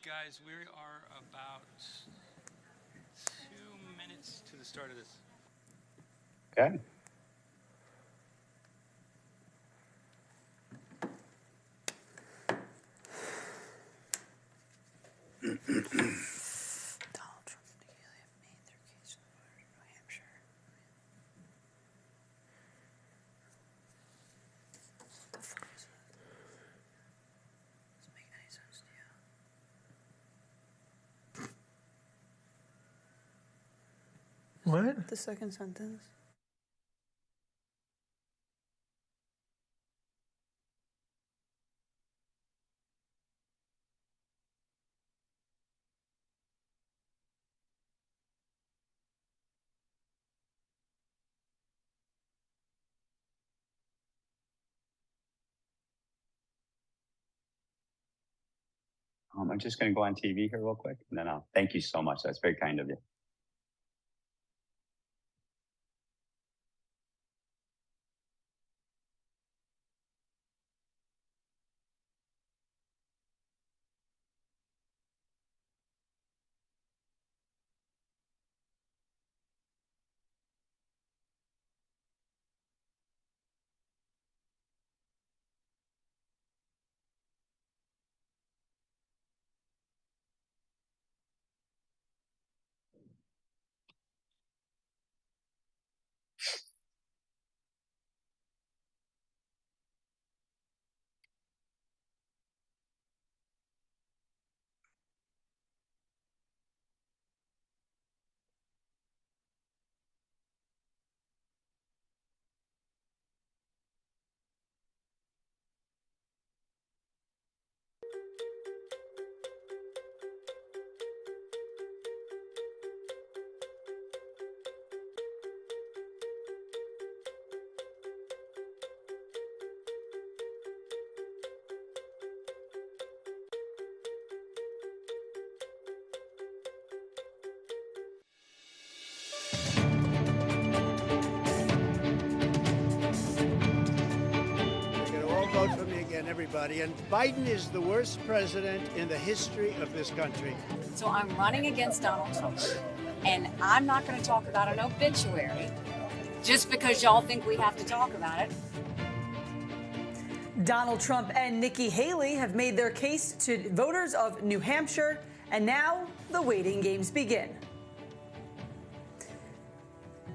Guys, we are about 2 minutes to the start of this. Okay. Donald Trump and Nikki Haley have made their case in New Hampshire. What the fuck is that? Doesn't make any sense to you. What? The second sentence. I'm just going to go on TV here real quick, and then I'll thank you so much. That's very kind of you. Vote for me again, everybody. And Biden is the worst president in the history of this country. So I'm running against Donald Trump. And I'm not going to talk about an obituary just because y'all think we have to talk about it. Donald Trump and Nikki Haley have made their case to voters of New Hampshire, and now the waiting games begin.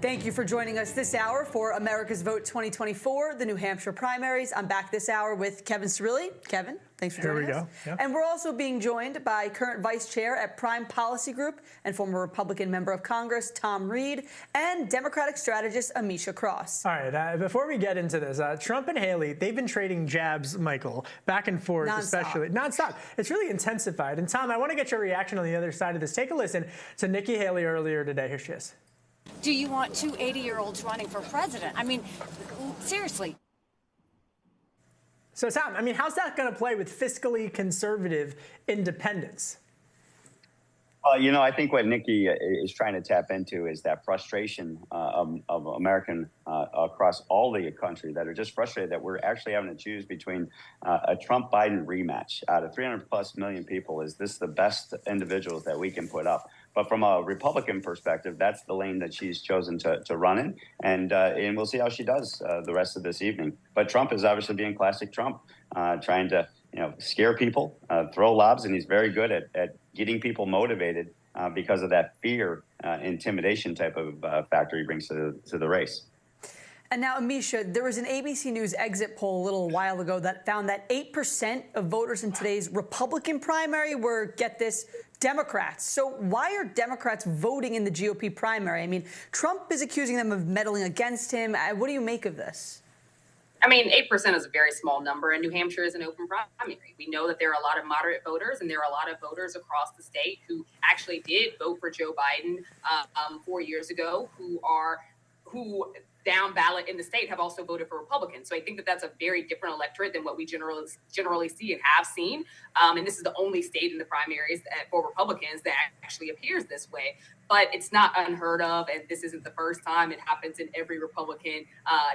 Thank you for joining us this hour for America's Vote 2024, the New Hampshire primaries. I'm back this hour with Kevin Cirilli. Kevin, thanks for joining us. Here we go. Yep. And we're also being joined by current Vice Chair at Prime Policy Group and former Republican Member of Congress, Tom Reed, and Democratic strategist, Amisha Cross. All right, before we get into this, Trump and Haley, they've been trading jabs, Michael, back and forth, especially. Nonstop. It's really intensified. And Tom, I want to get your reaction on the other side of this. Take a listen to Nikki Haley earlier today. Here she is. Do you want two 80-year-olds running for president? I mean, seriously. So, Tom, I mean, how's that going to play with fiscally conservative independents? Well, you know, I think what Nikki is trying to tap into is that frustration of American across all the country that are just frustrated that we're actually having to choose between a Trump-Biden rematch. Out of 300+ million people, is this the best individuals that we can put up? But from a Republican perspective, that's the lane that she's chosen to run in, and we'll see how she does the rest of this evening. But Trump is obviously being classic Trump, trying to scare people, throw lobs, and he's very good at getting people motivated because of that fear, intimidation type of factor he brings to the race. And now, Amisha, there was an ABC News exit poll a little while ago that found that 8% of voters in today's Republican primary were, get this, Democrats. So why are Democrats voting in the GOP primary? I mean, Trump is accusing them of meddling against him. What do you make of this? I mean, 8% is a very small number, and New Hampshire is an open primary. We know that there are a lot of moderate voters, and there are a lot of voters across the state who actually did vote for Joe Biden 4 years ago, who down ballot in the state have also voted for Republicans. So I think that that's a very different electorate than what we generally see and have seen. And this is the only state in the primaries for Republicans that actually appears this way. But it's not unheard of, and this isn't the first time. It happens in every Republican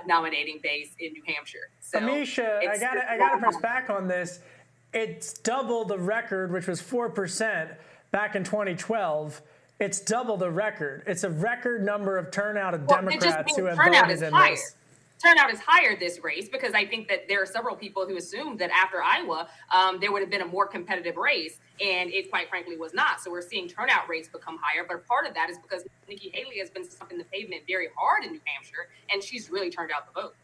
nominating base in New Hampshire. So Amisha, I gotta press back on this. It's double the record, which was 4% back in 2012. It's double the record. It's a record number of turnout of Democrats who have voted in this. Turnout is higher this race because I think that there are several people who assumed that after Iowa, there would have been a more competitive race, and it quite frankly was not. So we're seeing turnout rates become higher, but part of that is because Nikki Haley has been stumping the pavement very hard in New Hampshire, and she's really turned out the vote.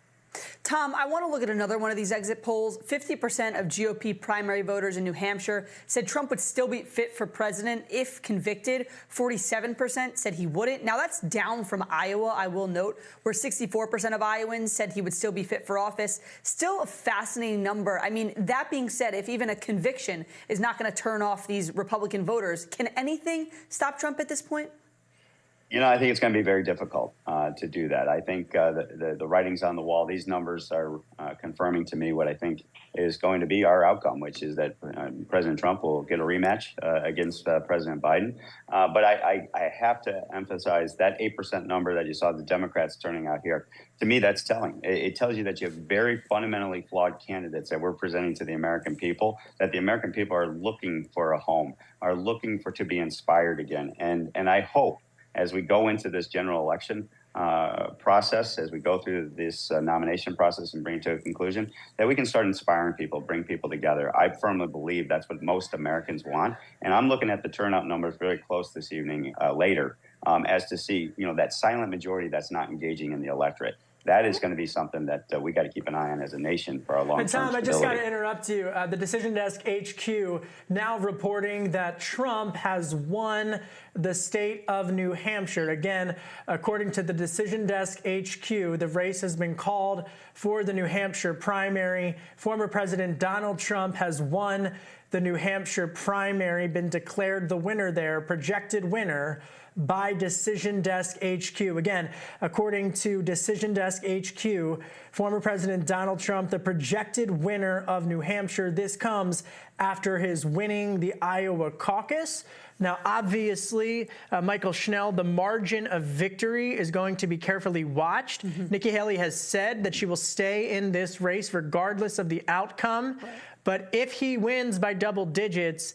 Tom, I want to look at another one of these exit polls. 50% of GOP primary voters in New Hampshire said Trump would still be fit for president if convicted. 47% said he wouldn't. Now, that's down from Iowa, I will note, where 64% of Iowans said he would still be fit for office. Still a fascinating number. I mean, that being said, if even a conviction is not going to turn off these Republican voters, can anything stop Trump at this point? You know, I think it's going to be very difficult to do that. I think the writing's on the wall. These numbers are confirming to me what I think is going to be our outcome, which is that President Trump will get a rematch against President Biden. But I have to emphasize that 8% number that you saw the Democrats turning out here. To me, that's telling. It tells you that you have very fundamentally flawed candidates that we're presenting to the American people, that the American people are looking for a home, are looking to be inspired again. And I hope, as we go into this general election process, as we go through this nomination process and bring it to a conclusion, that we can start inspiring people, bring people together. I firmly believe that's what most Americans want. And I'm looking at the turnout numbers very close this evening later as to see, you know, that silent majority that's not engaging in the electorate. That is going to be something that we got to keep an eye on as a nation for our long-term stability. Tom, I just got to interrupt you. The Decision Desk HQ now reporting that Trump has won the state of New Hampshire. Again, according to the Decision Desk HQ, the race has been called for the New Hampshire primary. Former President Donald Trump has won the New Hampshire primary, been declared the winner there, projected winner by Decision Desk HQ. Again, according to Decision Desk HQ, former President Donald Trump, the projected winner of New Hampshire. This comes after his winning the Iowa caucus. Now, obviously, Michael Schnell, the margin of victory is going to be carefully watched. Nikki Haley has said that she will stay in this race regardless of the outcome. Right. But if he wins by double digits,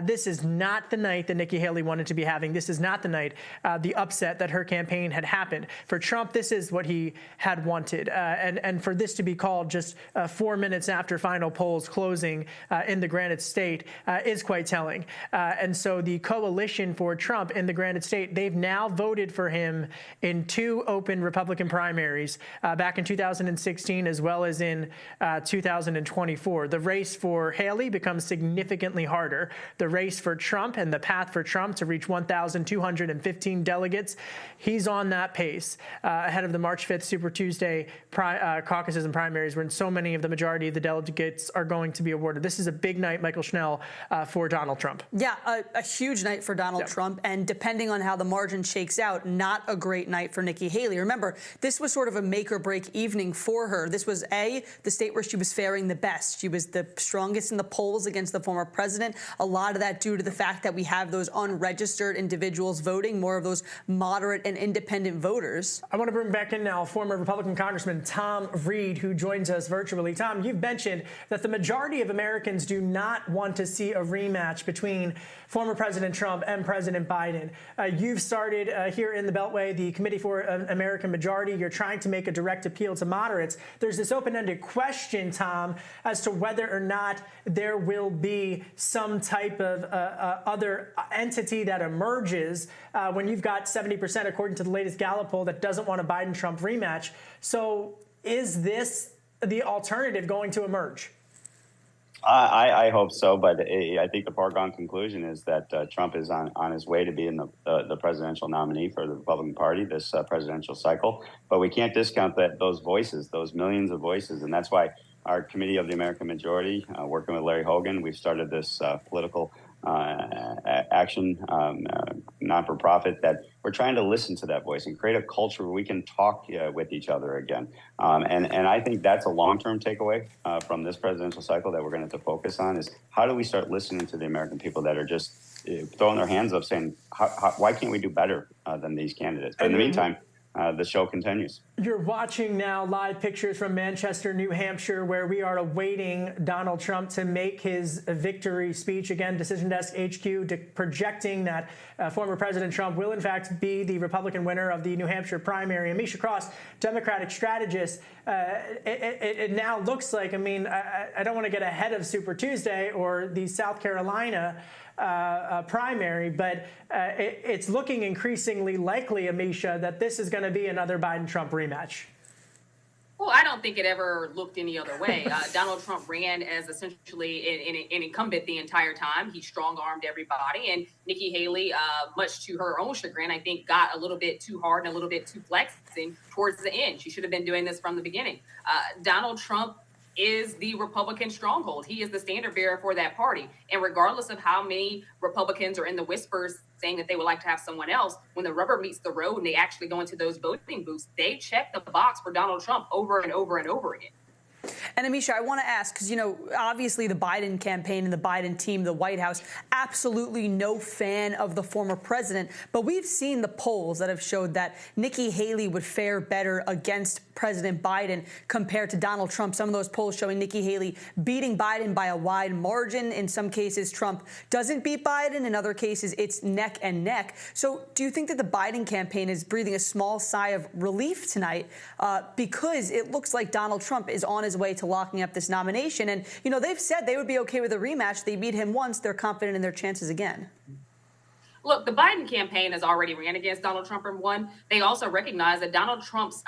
this is not the night that Nikki Haley wanted to be having. This is not the night, the upset that her campaign had happened. For Trump, this is what he had wanted. And for this to be called just 4 minutes after final polls closing in the Granite State is quite telling. And so the coalition for Trump in the Granite State, they've now voted for him in 2 open Republican primaries back in 2016 as well as in 2024. The race for Haley becomes significantly harder. The race for Trump and the path for Trump to reach 1,215 delegates, he's on that pace ahead of the March 5th Super Tuesday caucuses and primaries, when so many of the majority of the delegates are going to be awarded. This is a big night, Michael Schnell, for Donald Trump. Yeah, a huge night for Donald Trump, and depending on how the margin shakes out, not a great night for Nikki Haley. Remember, this was sort of a make or break evening for her. This was the state where she was faring the best. She was the strongest in the polls against the former president. A lot of that due to the fact that we have those unregistered individuals voting, more of those moderate and independent voters. I want to bring back in now former Republican Congressman Tom Reed, who joins us virtually. Tom, you've mentioned that the majority of Americans do not want to see a rematch between former President Trump and President Biden. You've started here in the Beltway, the Committee for American Majority. You're trying to make a direct appeal to moderates. There's this open-ended question, Tom, as to whether or not there will be some type of other entity that emerges when you've got 70%, according to the latest Gallup poll, that doesn't want a Biden-Trump rematch. So is this the alternative going to emerge? I hope so, but I think the foregone conclusion is that Trump is on his way to being the presidential nominee for the Republican Party this presidential cycle. But we can't discount those voices, those millions of voices, and that's why our Committee of the American Majority, working with Larry Hogan, we've started this political action non-for-profit that we're trying to listen to that voice and create a culture where we can talk with each other again. And I think that's a long-term takeaway from this presidential cycle that we're going to have to focus on, is how do we start listening to the American people that are just throwing their hands up saying, why can't we do better than these candidates? But in the meantime, the show continues. You're watching now live pictures from Manchester, New Hampshire, where we are awaiting Donald Trump to make his victory speech. Again, Decision Desk HQ projecting that former President Trump will, in fact, be the Republican winner of the New Hampshire primary. Amisha Cross, Democratic strategist, it now looks like, I mean, I don't want to get ahead of Super Tuesday or the South Carolina primary, but it's looking increasingly likely, Amisha, that this is going to be another Biden-Trump rematch. Well, I don't think it ever looked any other way. Donald Trump ran as essentially an incumbent the entire time. He strong-armed everybody. And Nikki Haley, much to her own chagrin, I think got a little bit too hard and a little bit too flexing towards the end. She should have been doing this from the beginning. Donald Trump is the Republican stronghold. He is the standard bearer for that party. And regardless of how many Republicans are in the whispers saying that they would like to have someone else, when the rubber meets the road and they actually go into those voting booths, they check the box for Donald Trump over and over and over again. And Amisha, I want to ask, because, you know, obviously the Biden campaign and the Biden team, the White House, absolutely no fan of the former president. But we've seen the polls that have showed that Nikki Haley would fare better against President Biden compared to Donald Trump. Some of those polls showing Nikki Haley beating Biden by a wide margin. In some cases, Trump doesn't beat Biden. In other cases, it's neck and neck. So do you think that the Biden campaign is breathing a small sigh of relief tonight because it looks like Donald Trump is on his way to locking up this nomination? And, you know, they've said they would be okay with a rematch. They beat him once. They're confident in their chances again. Look, the Biden campaign has already ran against Donald Trump and won. They also recognize that Donald Trump's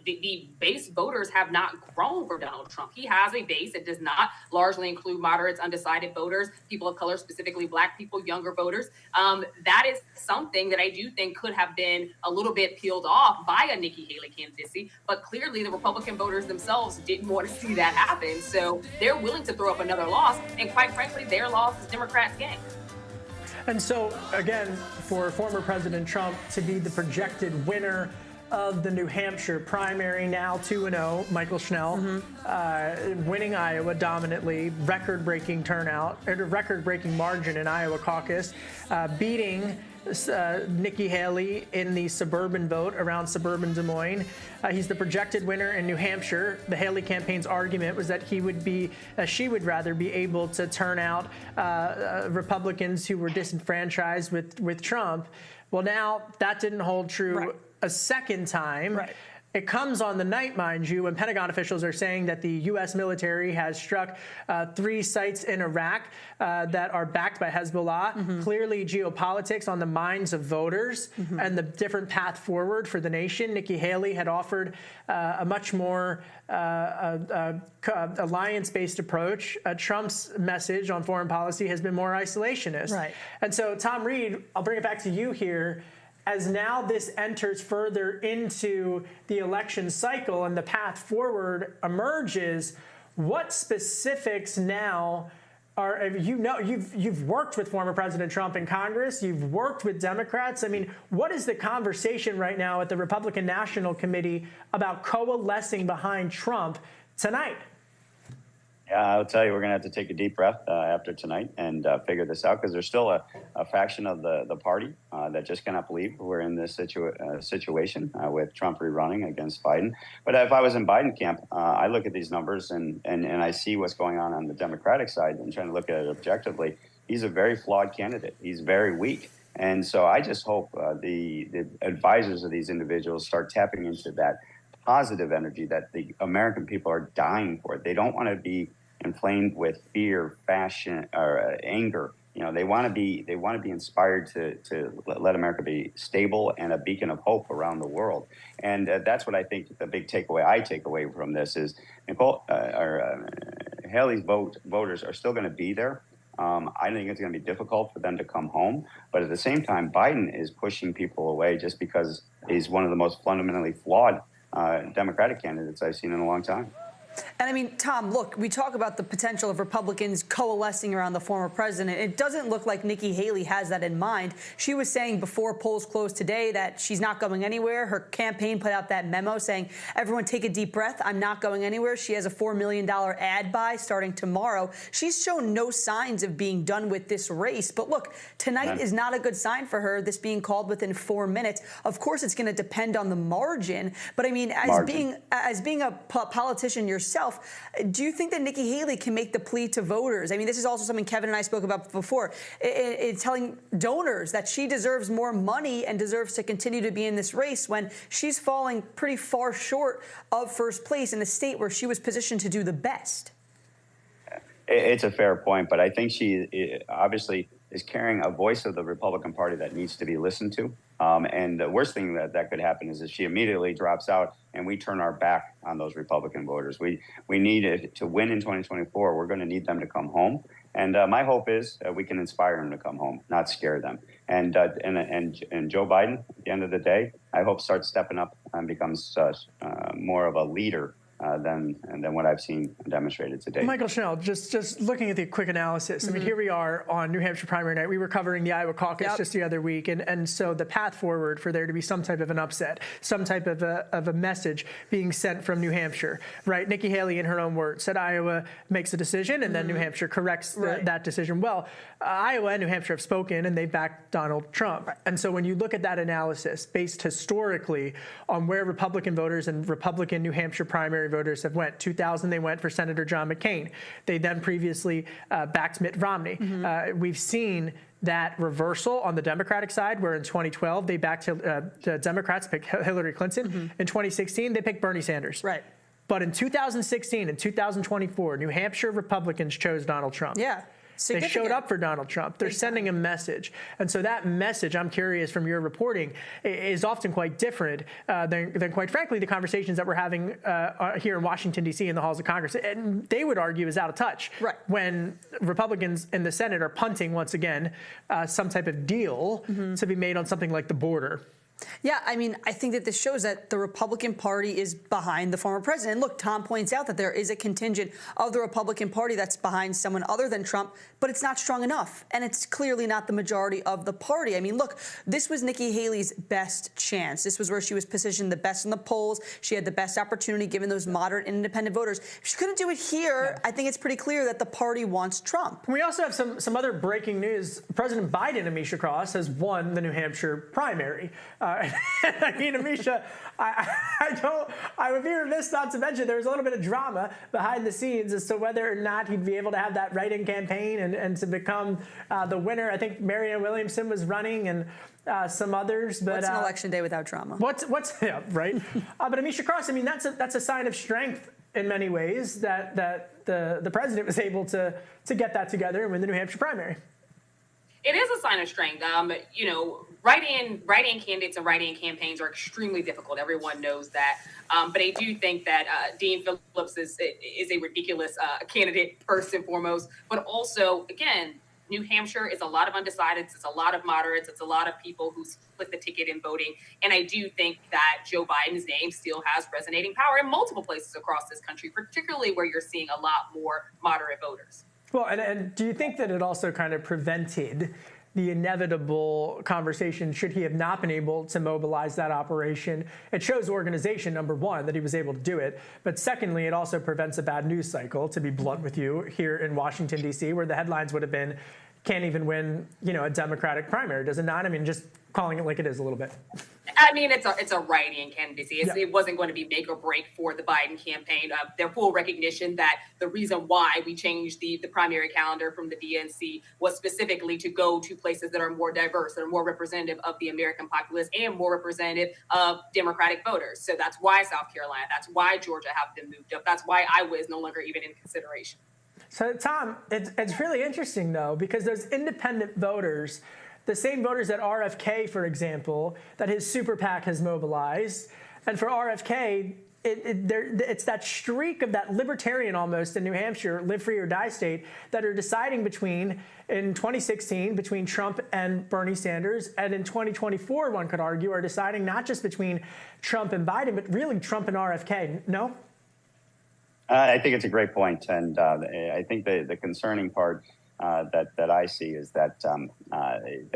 the base voters have not grown for Donald Trump. He has a base that does not largely include moderates, undecided voters, people of color, specifically Black people, younger voters. That is something that I do think could have been a little bit peeled off by a Nikki Haley candidacy. But clearly, the Republican voters themselves didn't want to see that happen. So they're willing to throw up another loss. And quite frankly, their loss is Democrats' gain. And so, again, for former President Trump to be the projected winner of the New Hampshire primary, now 2-0, Michael Schnell, winning Iowa dominantly, record-breaking turnout, a record-breaking margin in Iowa caucus, beating Nikki Haley in the suburban vote around suburban Des Moines. He's the projected winner in New Hampshire. The Haley campaign's argument was that she would rather be able to turn out Republicans who were disenfranchised with Trump. Well, now that didn't hold true a second time. Right. It comes on the night, mind you, when Pentagon officials are saying that the U.S. military has struck 3 sites in Iraq that are backed by Hezbollah. Clearly geopolitics on the minds of voters and the different path forward for the nation. Nikki Haley had offered a much more alliance-based approach. Trump's message on foreign policy has been more isolationist. Right. And so, Tom Reed, I'll bring it back to you here. As now this enters further into the election cycle and the path forward emerges, what specifics now are, you've worked with former President Trump in Congress, you've worked with Democrats. I mean, what is the conversation right now at the Republican National Committee about coalescing behind Trump tonight? Yeah, I'll tell you, we're going to have to take a deep breath after tonight and figure this out, because there's still a faction of the party that just cannot believe we're in this situation with Trump rerunning against Biden. But if I was in Biden camp, I look at these numbers and I see what's going on the Democratic side and trying to look at it objectively. He's a very flawed candidate. He's very weak. And so I just hope the advisors of these individuals start tapping into that positive energy that the American people are dying for. They don't want to be inflamed with fear, fashion, or anger. You know, they want to be inspired to let America be stable and a beacon of hope around the world. And that's what I think the big takeaway I take away from this is Haley's voters are still going to be there. I think it's going to be difficult for them to come home. But at the same time, Biden is pushing people away just because he's one of the most fundamentally flawed Democratic candidates I've seen in a long time. And I mean, Tom, look, we talk about the potential of Republicans coalescing around the former president. It doesn't look like Nikki Haley has that in mind. She was saying before polls closed today that she's not going anywhere. Her campaign put out that memo saying, everyone take a deep breath. I'm not going anywhere. She has a $4 million ad buy starting tomorrow. She's shown no signs of being done with this race. But look, tonight is not a good sign for her, this being called within 4 minutes. Of course, it's going to depend on the margin. But I mean, as being a politician yourself, do you think that Nikki Haley can make the plea to voters? I mean, this is also something Kevin and I spoke about before. It's telling donors that she deserves more money and deserves to continue to be in this race when she's falling pretty far short of first place in a state where she was positioned to do the best. It's a fair point, but I think she obviously is carrying a voice of the Republican Party that needs to be listened to. And the worst thing that could happen is that she immediately drops out and we turn our back on those Republican voters. We need it to win in 2024. We're going to need them to come home. And my hope is that we can inspire them to come home, not scare them. And Joe Biden, at the end of the day, I hope starts stepping up and becomes more of a leader than what I've seen demonstrated today. Michael Schnell, just looking at the quick analysis. I mean, here we are on New Hampshire primary night. We were covering the Iowa caucus just the other week, and so the path forward for there to be some type of an upset, some type of a message being sent from New Hampshire, right? Nikki Haley, in her own words, said Iowa makes a decision, and then New Hampshire corrects that decision. Well, Iowa and New Hampshire have spoken, and they backed Donald Trump. And so when you look at that analysis, based historically on where Republican voters and Republican New Hampshire primary voters have went. 2000, they went for Senator John McCain. They then previously backed Mitt Romney. We've seen that reversal on the Democratic side, where in 2012 they backed the Democrats, picked Hillary Clinton. In 2016, they picked Bernie Sanders. Right. But in 2016 and 2024, New Hampshire Republicans chose Donald Trump. Yeah. They showed up for Donald Trump. They're sending a message. And so that message, I'm curious from your reporting, is often quite different than quite frankly, the conversations that we're having here in Washington, D.C. in the halls of Congress. And they would argue is out of touch when Republicans in the Senate are punting once again some type of deal to be made on something like the border. Yeah, I mean, I think that this shows that the Republican Party is behind the former president. And look, Tom points out that there is a contingent of the Republican Party that's behind someone other than Trump, but it's not strong enough. And it's clearly not the majority of the party. I mean, look, this was Nikki Haley's best chance. This was where she was positioned the best in the polls. She had the best opportunity given those moderate and independent voters. If she couldn't do it here, I think it's pretty clear that the party wants Trump. We also have some other breaking news. President Biden, Amisha Cross, has won the New Hampshire primary. I mean, Amisha, I would be remiss not to mention there was a little bit of drama behind the scenes as to whether or not he'd be able to have that write-in campaign and to become the winner. I think Marianne Williamson was running and some others. But what's an election day without drama? Yeah, right? But Amisha Cross, I mean, that's a sign of strength in many ways that the president was able to get that together and win the New Hampshire primary. It is a sign of strength. You know, write-in candidates and write-in campaigns are extremely difficult. Everyone knows that. But I do think that Dean Phillips is a ridiculous candidate, first and foremost. But also, again, New Hampshire is a lot of undecideds. It's a lot of moderates. It's a lot of people who split the ticket in voting. And I do think that Joe Biden's name still has resonating power in multiple places across this country, particularly where you're seeing a lot more moderate voters. Well, and do you think that it also kind of prevented the inevitable conversation should he have not been able to mobilize that operation? It shows organization, number one, that he was able to do it. But secondly, it also prevents a bad news cycle, to be blunt with you, here in Washington, D.C., where the headlines would have been, can't even win, a Democratic primary, does it not? I mean, just calling it like it is a little bit. I mean, it's a write-in candidacy. It wasn't going to be make or break for the Biden campaign. Their full recognition that the reason why we changed the primary calendar from the DNC was specifically to go to places that are more diverse, that are more representative of the American populace and more representative of Democratic voters. So that's why South Carolina, that's why Georgia have been moved up. That's why Iowa is no longer even in consideration. So, Tom, it's really interesting, though, because those independent voters, the same voters that RFK, for example, that his super PAC has mobilized. And for RFK, it's that streak of that libertarian almost in New Hampshire, live free or die state, that are deciding in 2016, between Trump and Bernie Sanders. And in 2024, one could argue, are deciding not just between Trump and Biden, but really Trump and RFK. No? I think it's a great point, and I think the concerning part that I see is that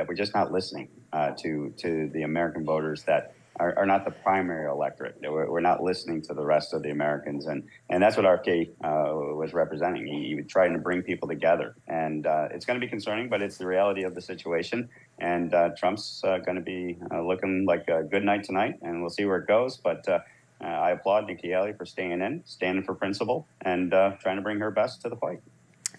we're just not listening to the American voters that are not the primary electorate. We're not listening to the rest of the Americans, and that's what RFK was representing. He was trying to bring people together, and it's going to be concerning, but it's the reality of the situation. And Trump's going to be looking like a good night tonight, and we'll see where it goes. But I applaud Nikki Haley for standing for principle, and trying to bring her best to the fight.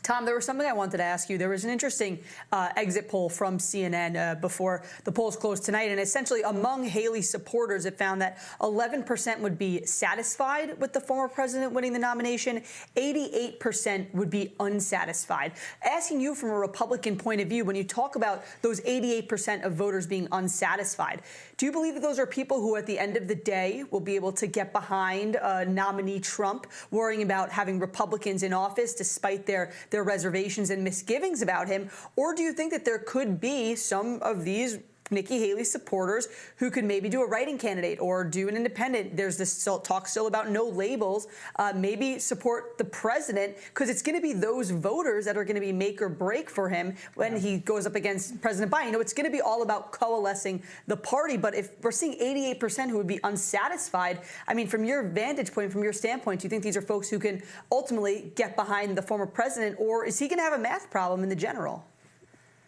Tom, there was something I wanted to ask you. There was an interesting exit poll from CNN before the polls closed tonight, and essentially among Haley's supporters, it found that 11% would be satisfied with the former president winning the nomination, 88% would be unsatisfied. Asking you from a Republican point of view, when you talk about those 88% of voters being unsatisfied, do you believe that those are people who at the end of the day will be able to get behind nominee Trump, worrying about having Republicans in office despite their reservations and misgivings about him? Or do you think that there could be some of these Nikki Haley supporters who could maybe do a write-in candidate or do an independent? There's this talk still about no labels, maybe support the president, because it's going to be those voters that are going to be make or break for him when he goes up against President Biden. You know, it's going to be all about coalescing the party. But if we're seeing 88% who would be unsatisfied, I mean, from your vantage point, from your standpoint, do you think these are folks who can ultimately get behind the former president, or is he going to have a math problem in the general?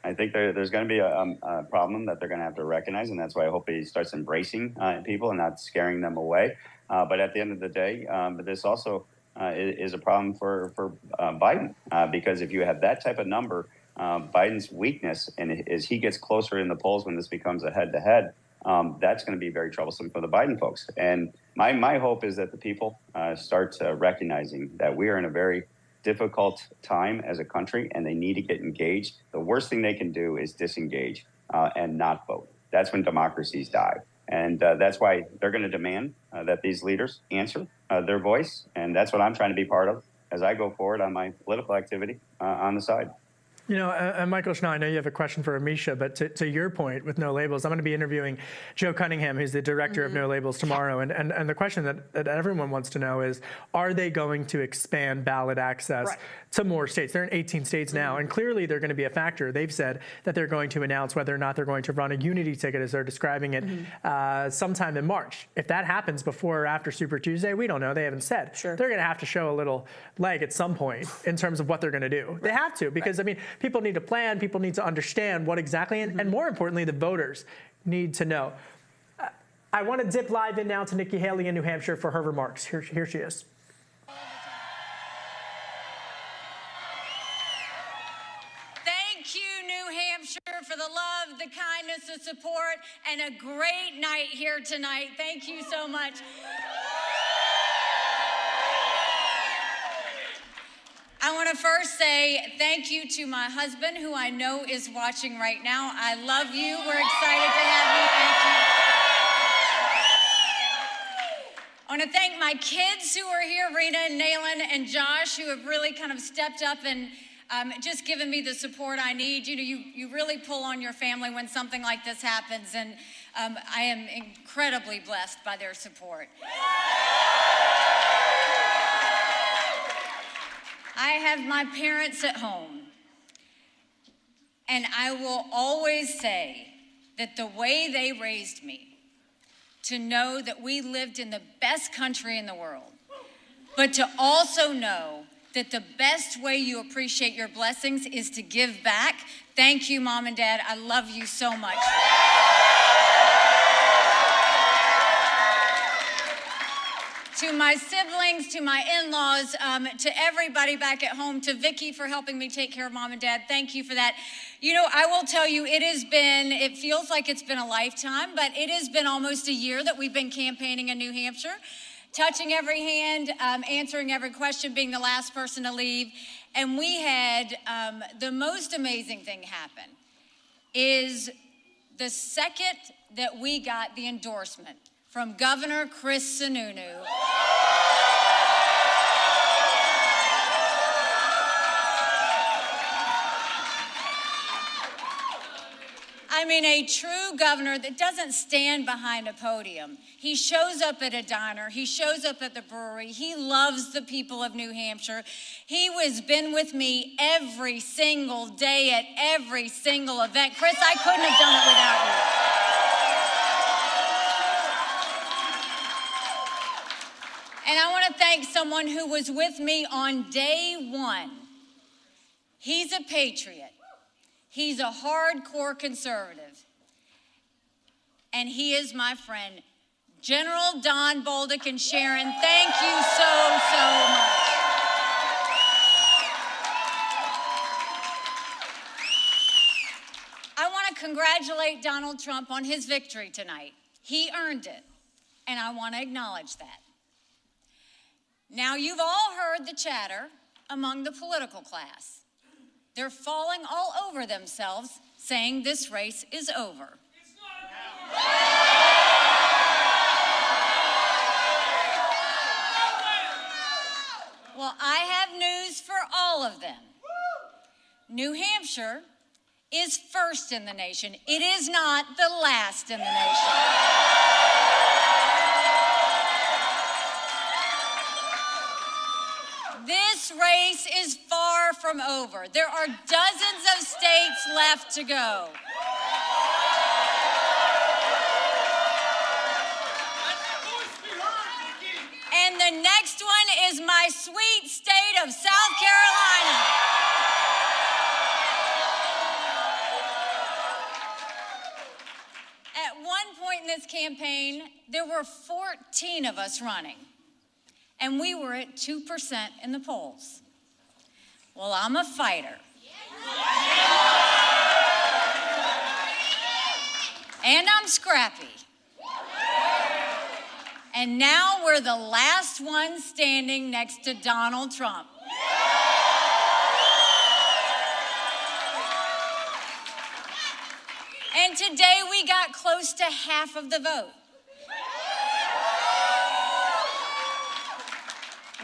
I think there's going to be a problem that they're going to have to recognize, and that's why I hope he starts embracing people and not scaring them away. But at the end of the day, this also is a problem for Biden, because if you have that type of number, Biden's weakness, and as he gets closer in the polls when this becomes a head-to-head, that's going to be very troublesome for the Biden folks. And my hope is that the people start recognizing that we are in a very difficult time as a country, and they need to get engaged. The worst thing they can do is disengage and not vote. That's when democracies die. And that's why they're going to demand that these leaders answer their voice. And that's what I'm trying to be part of as I go forward on my political activity on the side. You know, Michael Schnall, I know you have a question for Amisha, but to your point with No Labels, I'm going to be interviewing Joe Cunningham, who's the director of No Labels, tomorrow. And the question that everyone wants to know is, are they going to expand ballot access to more states? They're in 18 states now, and clearly they're going to be a factor. They've said that they're going to announce whether or not they're going to run a unity ticket, as they're describing it, sometime in March. If that happens before or after Super Tuesday, we don't know. They haven't said. They're going to have to show a little leg at some point in terms of what they're going to do. They have to, because, I mean, people need to plan, people need to understand what exactly, and more importantly, the voters need to know. I want to dip live in now to Nikki Haley in New Hampshire for her remarks. Here she is. Thank you, New Hampshire, for the love, the kindness, the support, and a great night here tonight. Thank you so much. I want to first say thank you to my husband, who I know is watching right now. I love you. We're excited to have you. Thank you. I want to thank my kids who are here, Rena and Naylan and Josh, who have really kind of stepped up and just given me the support I need. You know, you really pull on your family when something like this happens, and I am incredibly blessed by their support. I have my parents at home, and I will always say that the way they raised me, to know that we lived in the best country in the world, but to also know that the best way you appreciate your blessings is to give back. Thank you, Mom and Dad. I love you so much. To my siblings, to my in-laws, to everybody back at home, to Vicki for helping me take care of Mom and Dad. Thank you for that. You know, I will tell you, it feels like it's been a lifetime, but it has been almost a year that we've been campaigning in New Hampshire, touching every hand, answering every question, being the last person to leave. And we had the most amazing thing happen is the second that we got the endorsement from Governor Chris Sununu. I mean, a true governor that doesn't stand behind a podium. He shows up at a diner. He shows up at the brewery. He loves the people of New Hampshire. He has been with me every single day at every single event. Chris, I couldn't have done it without you. And I want to thank someone who was with me on day one. He's a patriot. He's a hardcore conservative. And he is my friend, General Don Bolduc. And Sharon, thank you so much. I want to congratulate Donald Trump on his victory tonight. He earned it, and I want to acknowledge that. Now, you've all heard the chatter among the political class. They're falling all over themselves, saying this race is over. Well, I have news for all of them. New Hampshire is first in the nation. It is not the last in the nation. This race is far from over. There are dozens of states left to go. And the next one is my sweet state of South Carolina. At one point in this campaign, there were 14 of us running. And we were at 2% in the polls. Well, I'm a fighter. And I'm scrappy. And now we're the last one standing next to Donald Trump. And today we got close to half of the vote.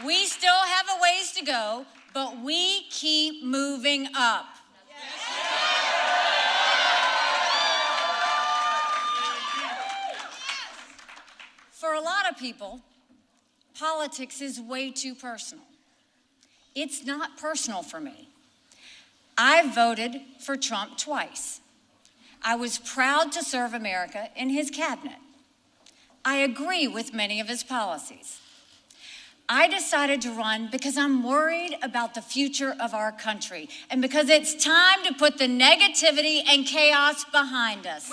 We still have a ways to go, but we keep moving up. For a lot of people, politics is way too personal. It's not personal for me. I voted for Trump twice. I was proud to serve America in his cabinet. I agree with many of his policies. I decided to run because I'm worried about the future of our country and because it's time to put the negativity and chaos behind us.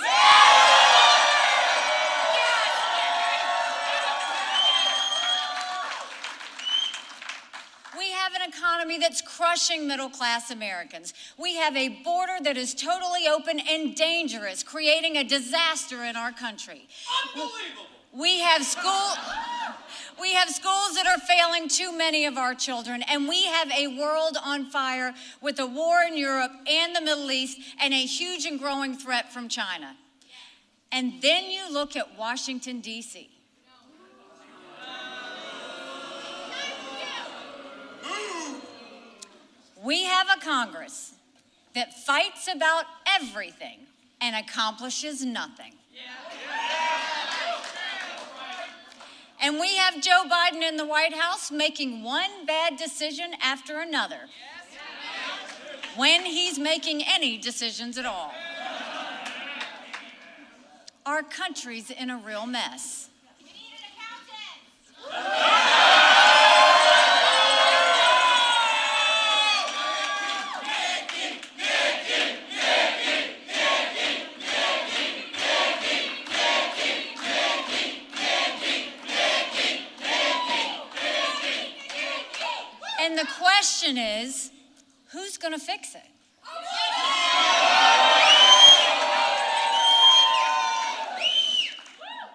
We have an economy that's crushing middle-class Americans. We have a border that is totally open and dangerous, creating a disaster in our country. Unbelievable. We have schools that are failing too many of our children, and we have a world on fire with a war in Europe and the Middle East and a huge and growing threat from China. And then you look at Washington, D.C. We have a Congress that fights about everything and accomplishes nothing. And we have Joe Biden in the White House making one bad decision after another, when he's making any decisions at all. Our country's in a real mess. And the question is, who's going to fix it?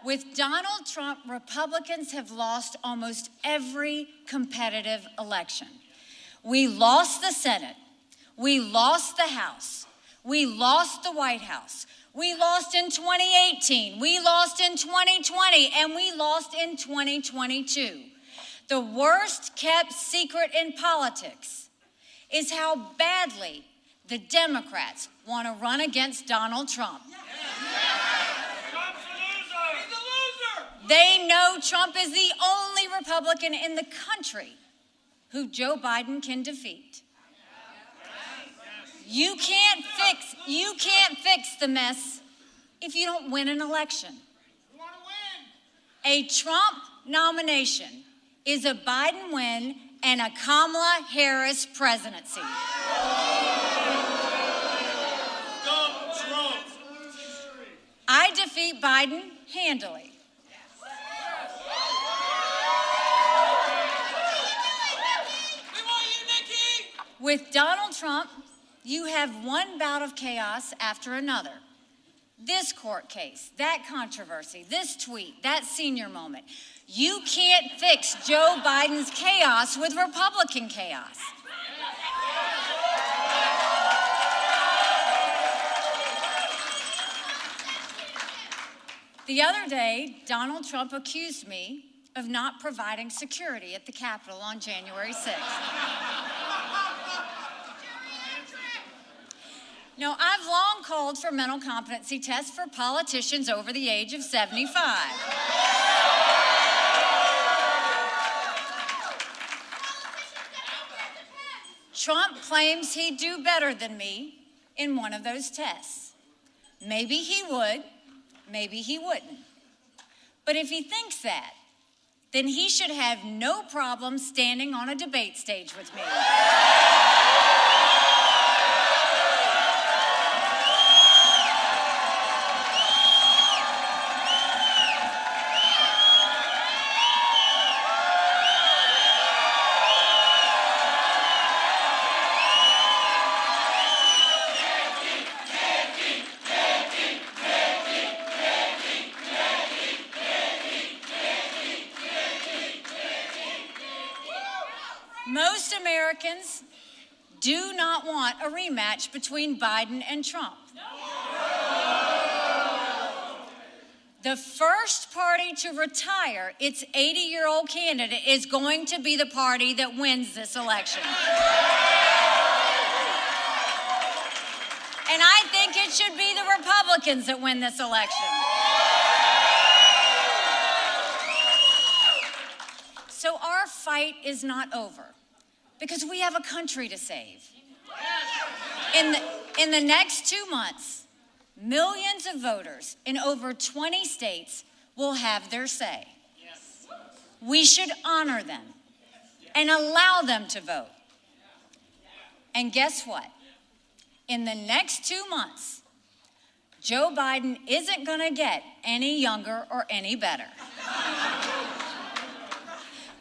With Donald Trump, Republicans have lost almost every competitive election. We lost the Senate. We lost the House. We lost the White House. We lost in 2018. We lost in 2020. And we lost in 2022. The worst kept secret in politics is how badly The Democrats want to run against Donald Trump. Trump's a loser. He's a loser. They know Trump is the only Republican in the country who Joe Biden can defeat. You can't fix the mess if you don't win an election. You want to win? A Trump nomination is a Biden win and a Kamala Harris presidency. Dump Trump. I defeat Biden handily. We want you, Nikki. With Donald Trump, you have one bout of chaos after another. This court case, that controversy, this tweet, that senior moment. You can't fix Joe Biden's chaos with Republican chaos. The other day, Donald Trump accused me of not providing security at the Capitol on January 6th. Now, I've long called for mental competency tests for politicians over the age of 75. Trump claims he'd do better than me in one of those tests. Maybe he would, maybe he wouldn't. But if he thinks that, then he should have no problem standing on a debate stage with me. Most Americans do not want a rematch between Biden and Trump. The first party to retire its 80-year-old candidate is going to be the party that wins this election. And I think it should be the Republicans that win this election. So our fight is not over because we have a country to save. In the next 2 months, millions of voters in over 20 states will have their say. We should honor them and allow them to vote. And guess what? In the next 2 months, Joe Biden isn't going to get any younger or any better.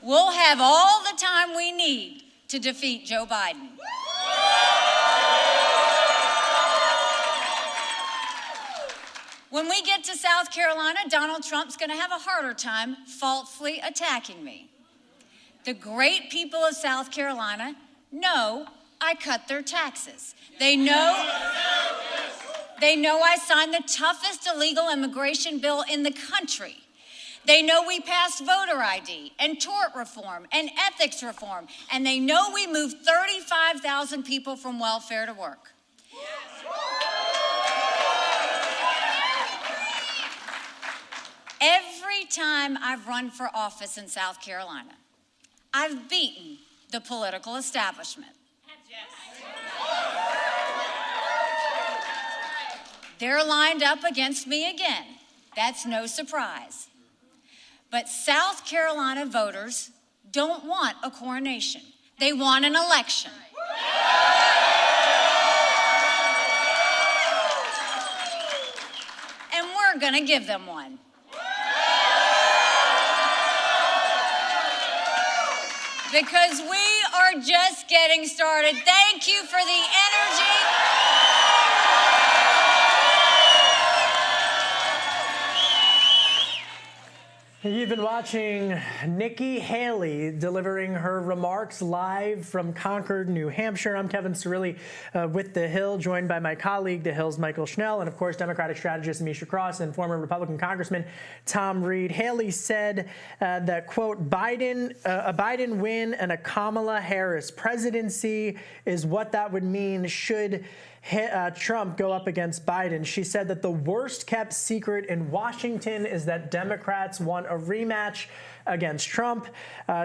We'll have all the time we need to defeat Joe Biden. When we get to South Carolina, Donald Trump's going to have a harder time falsely attacking me. The great people of South Carolina know I cut their taxes. They know I signed the toughest illegal immigration bill in the country. They know we passed voter ID and tort reform and ethics reform, and they know we moved 35,000 people from welfare to work. Every time I've run for office in South Carolina, I've beaten the political establishment. They're lined up against me again. That's no surprise. But South Carolina voters don't want a coronation. They want an election. And we're going to give them one. Because we are just getting started. Thank you for the energy. You've been watching Nikki Haley delivering her remarks live from Concord, New Hampshire. I'm Kevin Cirilli with The Hill, joined by my colleague, The Hill's Michael Schnell, and of course, Democratic strategist Amisha Cross and former Republican Congressman Tom Reed. Haley said that, quote, a Biden win and a Kamala Harris presidency is what that would mean should Trump go up against Biden. She said that the worst kept secret in Washington is that Democrats want a rematch against Trump.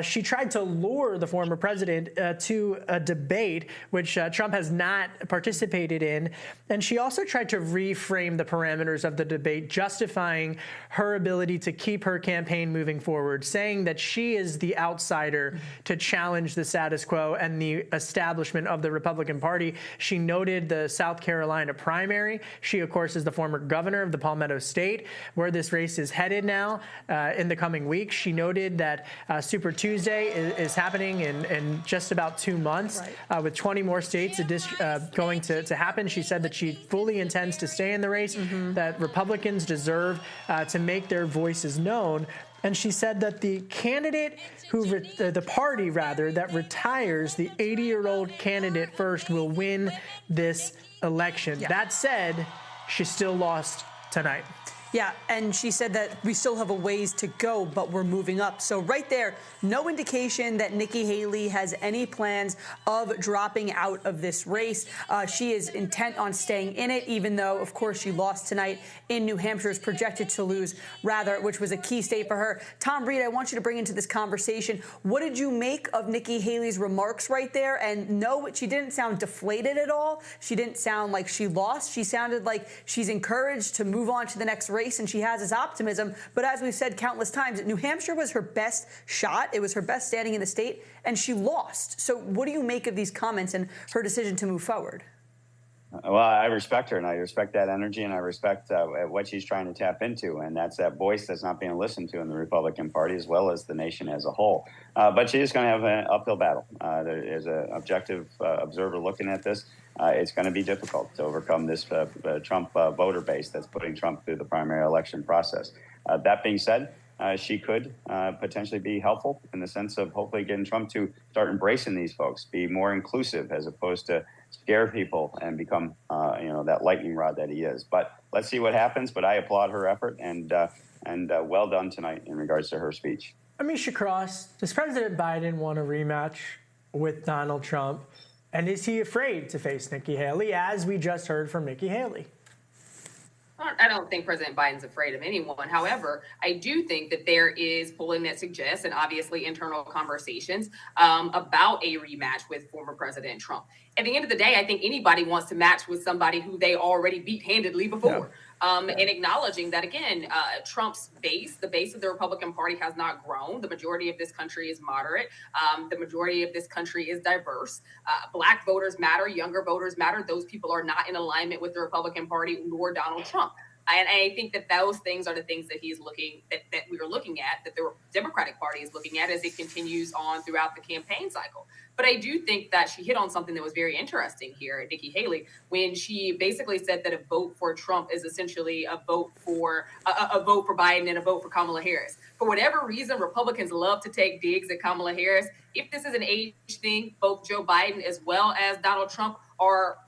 She tried to lure the former president to a debate, which Trump has not participated in. And she also tried to reframe the parameters of the debate, justifying her ability to keep her campaign moving forward, saying that she is the outsider to challenge the status quo and the establishment of the Republican Party. She noted the South Carolina primary. She, of course, is the former governor of the Palmetto State, where this race is headed now in the coming weeks. She noted that Super Tuesday is happening in just about 2 months, right, with 20 more states going to happen. She said that she fully intends to stay in the race, that Republicans deserve to make their voices known. And she said that the candidate the party that retires the 80-year-old candidate first will win this election. Yeah. That said, she still lost tonight. Yeah, and she said that we still have a ways to go, but we're moving up. So right there, no indication that Nikki Haley has any plans of dropping out of this race. She is intent on staying in it, even though, of course, she lost tonight in New Hampshire, is projected to lose, rather, which was a key state for her. Tom Reed, I want you to bring into this conversation, what did you make of Nikki Haley's remarks right there? And no, she didn't sound deflated at all. She didn't sound like she lost. She sounded like she's encouraged to move on to the next race, and she has this optimism. But as we've said countless times, New Hampshire was her best shot. It was her best standing in the state, and she lost. So what do you make of these comments and her decision to move forward? Well, I respect her, and I respect that energy, and I respect what she's trying to tap into, and that's that voice that's not being listened to in the Republican Party as well as the nation as a whole. But she is going to have an uphill battle. There is an objective observer looking at this. It's going to be difficult to overcome this Trump voter base that's putting Trump through the primary election process. That being said, she could potentially be helpful in the sense of hopefully getting Trump to start embracing these folks, be more inclusive as opposed to scare people and become, that lightning rod that he is. But let's see what happens. But I applaud her effort and well done tonight in regards to her speech. Amisha Cross, does President Biden want a rematch with Donald Trump? And is he afraid to face Nikki Haley, as we just heard from Nikki Haley? I don't think President Biden's afraid of anyone. However, I do think that there is polling that suggests, and obviously internal conversations about a rematch with former President Trump. At the end of the day, I think anybody wants to match with somebody who they already beat handedly before. Yeah. And acknowledging that, again, Trump's base, the base of the Republican Party, has not grown. The majority of this country is moderate. The majority of this country is diverse. Black voters matter. Younger voters matter. Those people are not in alignment with the Republican Party nor Donald Trump. And I think that those things are the things that he's that we are looking at, that the Democratic Party is looking at as it continues on throughout the campaign cycle. But I do think that she hit on something that was very interesting here, Nikki Haley, when she basically said that a vote for Trump is essentially a vote for Biden and a vote for Kamala Harris. For whatever reason, Republicans love to take digs at Kamala Harris. If this is an age thing, both Joe Biden as well as Donald Trump are,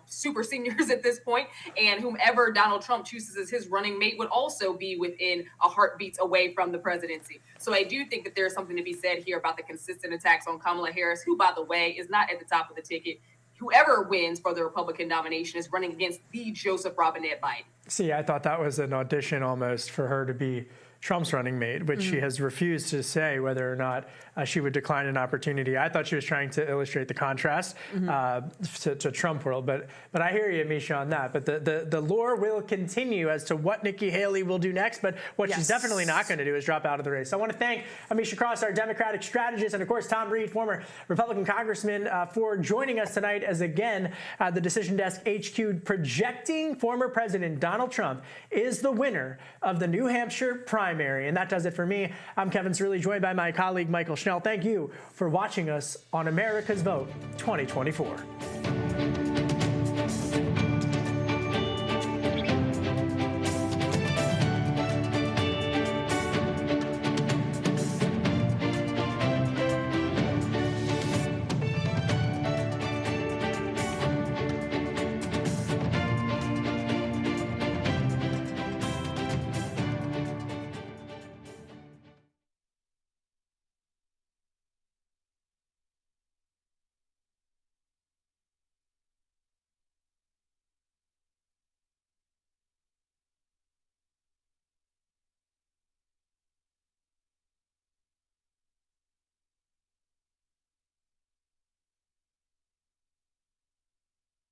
super seniors at this point, and whomever Donald Trump chooses as his running mate would also be within a heartbeat away from the presidency. So I do think that there's something to be said here about the consistent attacks on Kamala Harris, who, by the way, is not at the top of the ticket. Whoever wins for the Republican nomination is running against the Joseph Robinette Biden. See, I thought that was an audition almost for her to be Trump's running mate, which she has refused to say whether or not she would decline an opportunity. I thought she was trying to illustrate the contrast to Trump world, but I hear you, Amisha, on that. But the lore will continue as to what Nikki Haley will do next, but what she's definitely not going to do is drop out of the race. I want to thank Amisha Cross, our Democratic strategist, and of course Tom Reed, former Republican congressman, for joining us tonight as, again, the Decision Desk HQ projecting former President Donald Trump is the winner of the New Hampshire primary. And that does it for me. I'm Kevin Cirilli, joined by my colleague Michael Schnell. Thank you for watching us on America's Vote 2024.